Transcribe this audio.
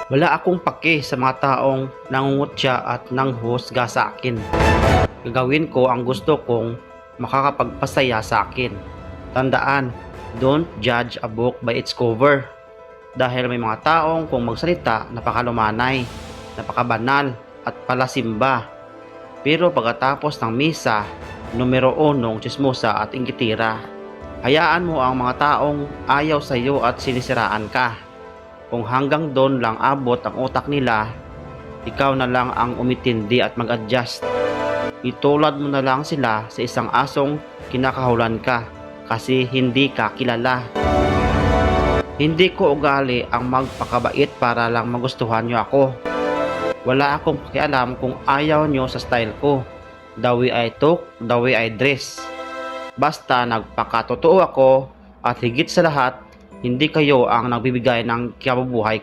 Wala akong pake sa mga taong nangungutya at nanghusga sa akin. Gagawin ko ang gusto kong makakapagpasaya sa akin. Tandaan, don't judge a book by its cover. Dahil may mga taong kung magsalita napakalumanay, napakabanal at palasimba. Pero pagkatapos ng misa, numero 1 tsismosa at inggitira. Hayaan mo ang mga taong ayaw sa iyo at sinisiraan ka. Kung hanggang doon lang abot ang utak nila, ikaw na lang ang umitindi at mag-adjust. Itulad mo na lang sila sa isang asong kinakahulan ka kasi hindi ka kilala. Hindi ko ugali ang magpakabait para lang magustuhan nyo ako. Wala akong pakialam kung ayaw nyo sa style ko. The way I talk, the way I dress. Basta nagpakatotoo ako at higit sa lahat, hindi kayo ang nagbibigay ng kabubuhay